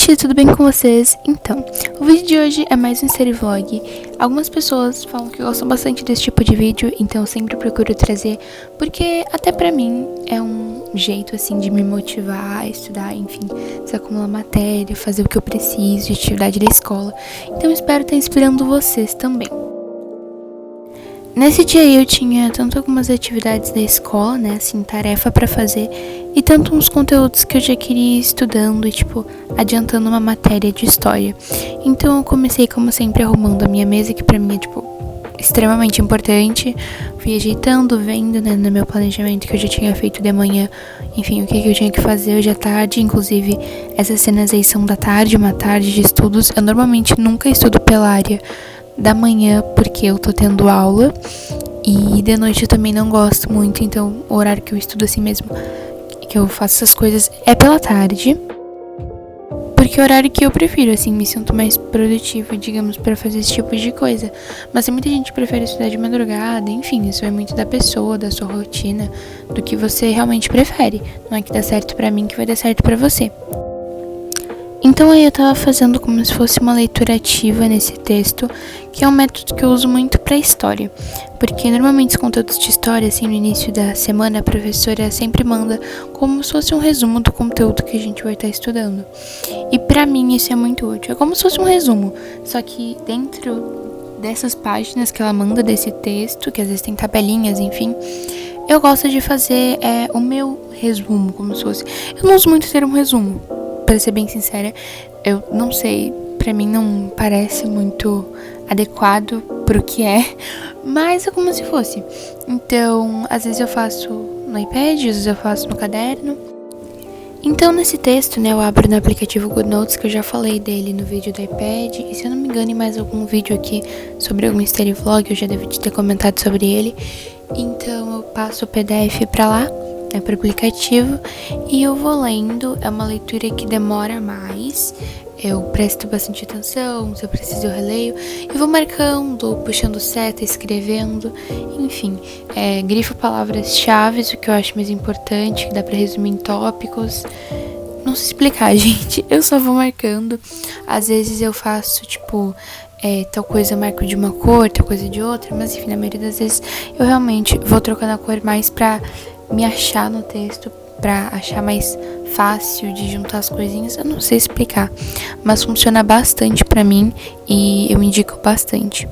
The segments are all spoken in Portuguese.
gente, tudo bem com vocês? Então, o vídeo de hoje é mais um study vlog. Algumas pessoas falam que gostam bastante desse tipo de vídeo, então eu sempre procuro trazer, porque até pra mim é um jeito assim de me motivar a estudar, enfim, se acumular matéria, fazer o que eu preciso de atividade da escola. Então eu espero estar inspirando vocês também. Nesse dia aí eu tinha tanto algumas atividades da escola, né, assim, tarefa pra fazer, e tanto uns conteúdos que eu já queria ir estudando e, tipo, adiantando uma matéria de história. Então eu comecei, como sempre, arrumando a minha mesa, que pra mim é, tipo, extremamente importante. Fui ajeitando, vendo, né, no meu planejamento que eu já tinha feito de manhã, enfim, o que eu tinha que fazer hoje à tarde. Inclusive, essas cenas aí são da tarde, uma tarde de estudos. Eu normalmente nunca estudo pela área da manhã, porque eu tô tendo aula, e de noite eu também não gosto muito, então o horário que eu estudo assim mesmo, que eu faço essas coisas, é pela tarde, porque é o horário que eu prefiro, assim, me sinto mais produtiva, digamos, pra fazer esse tipo de coisa. Mas tem muita gente que prefere estudar de madrugada, enfim, isso é muito da pessoa, da sua rotina, do que você realmente prefere. Não é que dá certo pra mim que vai dar certo pra você. Então aí eu tava fazendo como se fosse uma leitura ativa nesse texto, que é um método que eu uso muito pra história. Porque normalmente os conteúdos de história, assim, no início da semana, a professora sempre manda como se fosse um resumo do conteúdo que a gente vai estar estudando. E pra mim isso é muito útil. É como se fosse um resumo, só que dentro dessas páginas que ela manda desse texto, que às vezes tem tabelinhas, enfim, eu gosto de fazer o meu resumo, como se fosse... Eu não uso muito ter um resumo. Pra ser bem sincera, eu não sei, pra mim não parece muito adequado pro que é, mas é como se fosse. Então, às vezes eu faço no iPad, às vezes eu faço no caderno. Então, nesse texto, né, eu abro no aplicativo GoodNotes, que eu já falei dele no vídeo do iPad, e se eu não me engano, em mais algum vídeo aqui sobre algum study vlog, eu já devo ter comentado sobre ele. Então, eu passo o PDF pra lá, para o aplicativo, e eu vou lendo. É uma leitura que demora mais, eu presto bastante atenção, se eu preciso eu releio, eu vou marcando, puxando seta, escrevendo, enfim, grifo palavras-chave, o que eu acho mais importante, que dá para resumir em tópicos. Não sei explicar, gente, eu só vou marcando. Às vezes eu faço, tipo, tal coisa eu marco de uma cor, tal coisa de outra, mas enfim, na maioria das vezes eu realmente vou trocando a cor mais pra me achar no texto, pra achar mais fácil de juntar as coisinhas. Eu não sei explicar, mas funciona bastante pra mim e eu indico bastante.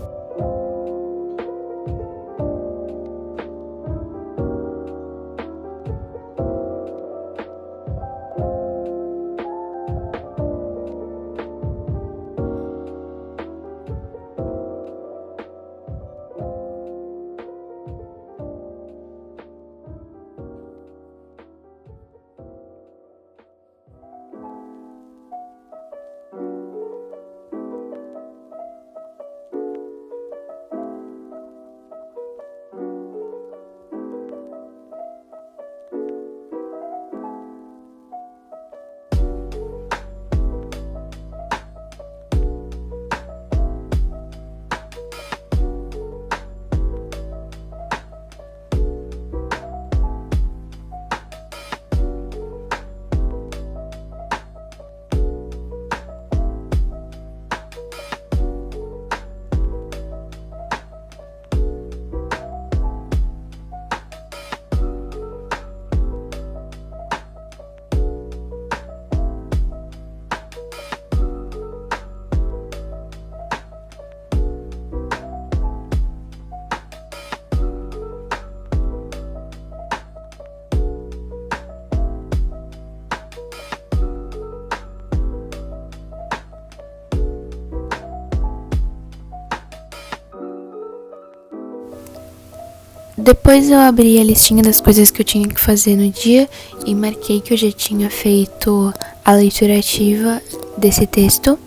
Depois eu abri a listinha das coisas que eu tinha que fazer no dia e marquei que eu já tinha feito a leitura ativa desse texto,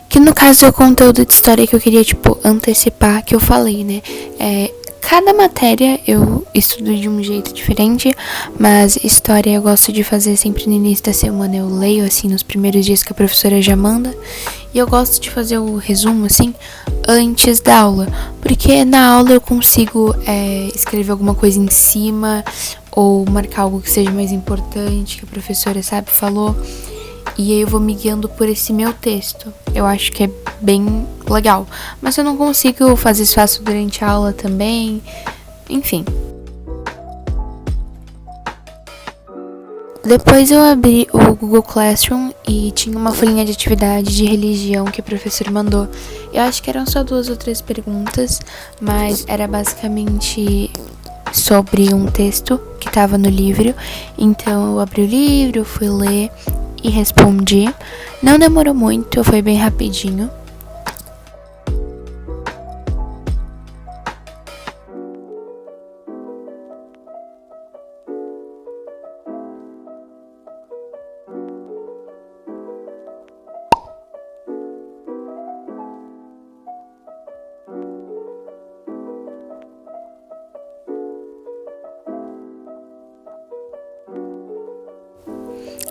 que no caso é o conteúdo de história que eu queria, tipo, antecipar, que eu falei, né? Cada matéria eu estudo de um jeito diferente, mas história eu gosto de fazer sempre no início da semana. Eu leio, assim, nos primeiros dias que a professora já manda. E eu gosto de fazer o resumo, assim, antes da aula. Porque na aula eu consigo escrever alguma coisa em cima, ou marcar algo que seja mais importante, que a professora, sabe, falou. e aí eu vou me guiando por esse meu texto. Eu acho que é bem legal, mas eu não consigo fazer isso fácil durante a aula também, enfim. Depois eu abri o Google Classroom e tinha uma folhinha de atividade de religião que o professor mandou. Eu acho que eram só 2 ou 3 perguntas, mas era basicamente sobre um texto que estava no livro. Então eu abri o livro, fui ler e respondi. Não demorou muito, foi bem rapidinho.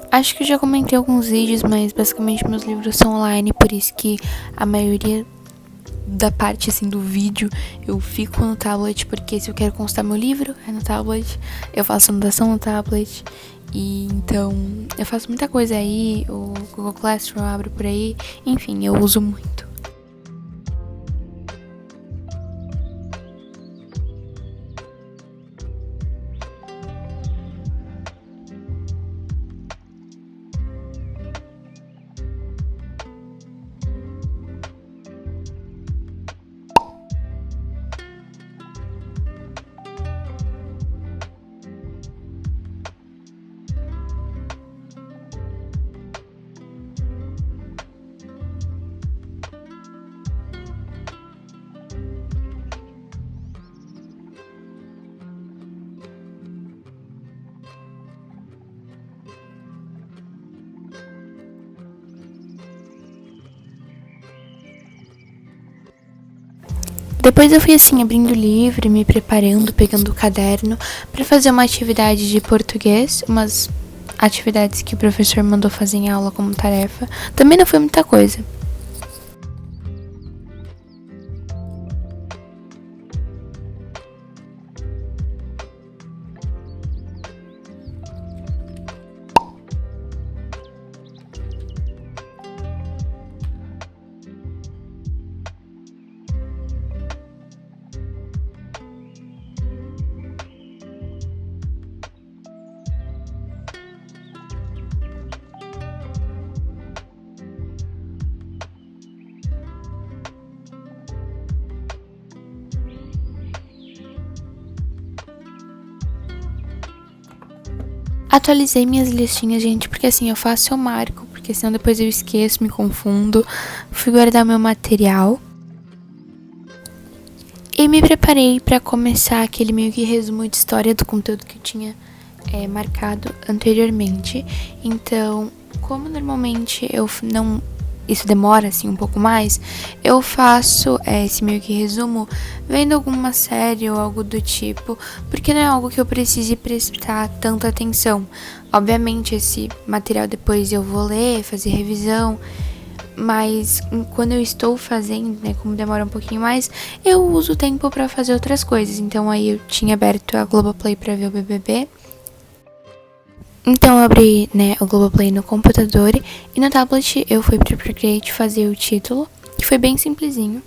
Acho que eu já comentei alguns vídeos, mas basicamente meus livros são online, por isso que a maioria da parte assim do vídeo eu fico no tablet, porque se eu quero consultar meu livro é no tablet, eu faço anotação no tablet, e então eu faço muita coisa aí, o Google Classroom eu abro por aí, enfim, eu uso muito. Depois eu fui assim, abrindo o livro, me preparando, pegando o caderno para fazer uma atividade de português, umas atividades que o professor mandou fazer em aula como tarefa. Também não foi muita coisa. Atualizei minhas listinhas, gente, porque assim eu faço, eu marco, porque senão depois eu esqueço, me confundo. Fui guardar meu material e me preparei para começar aquele meio que resumo de história do conteúdo que eu tinha marcado anteriormente. Então, como normalmente eu não, isso demora assim um pouco mais, eu faço esse meio que resumo vendo alguma série ou algo do tipo, porque não é algo que eu precise prestar tanta atenção. Obviamente esse material depois eu vou ler, fazer revisão, mas quando eu estou fazendo, né, como demora um pouquinho mais, eu uso o tempo para fazer outras coisas. Então aí eu tinha aberto a Globoplay para ver o BBB. Então eu abri, né, o Globoplay no computador e no tablet eu fui pro Procreate fazer o título, que foi bem simplesinho.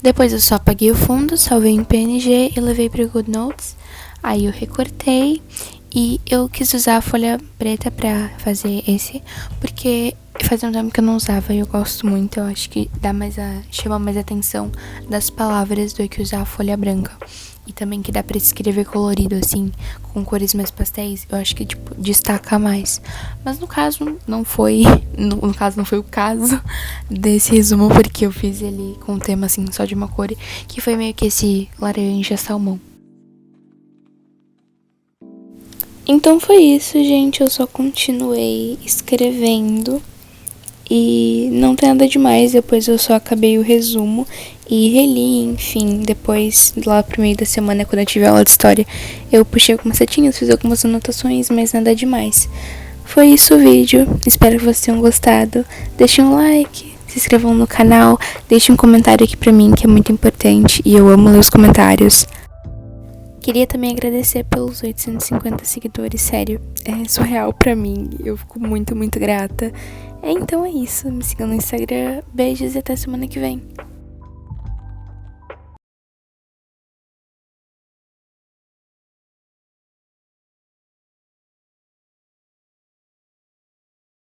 Depois eu só apaguei o fundo, salvei em PNG e levei para o GoodNotes. Aí eu recortei e eu quis usar a folha preta pra fazer esse, porque fazia um tempo que eu não usava e eu gosto muito. Eu acho que chama mais atenção das palavras do que usar a folha branca. E também que dá pra escrever colorido, assim, com cores mais pastéis. Eu acho que, tipo, destaca mais. Mas no caso, não foi... No caso, não foi o caso desse resumo, porque eu fiz ele com um tema, assim, só de uma cor, que foi meio que esse laranja salmão. Então foi isso, gente. Eu só continuei escrevendo e não tem nada demais. Depois eu só acabei o resumo e reli, enfim. Depois, lá pro meio da semana, quando eu tive aula de história, eu puxei algumas setinhas, fiz algumas anotações, mas nada demais. Foi isso o vídeo. Espero que vocês tenham gostado. Deixem um like, se inscrevam no canal, deixem um comentário aqui pra mim, que é muito importante. E eu amo ler os comentários. Queria também agradecer pelos 850 seguidores, sério, é surreal pra mim, eu fico muito, muito grata. Então é isso, me sigam no Instagram, beijos e até semana que vem.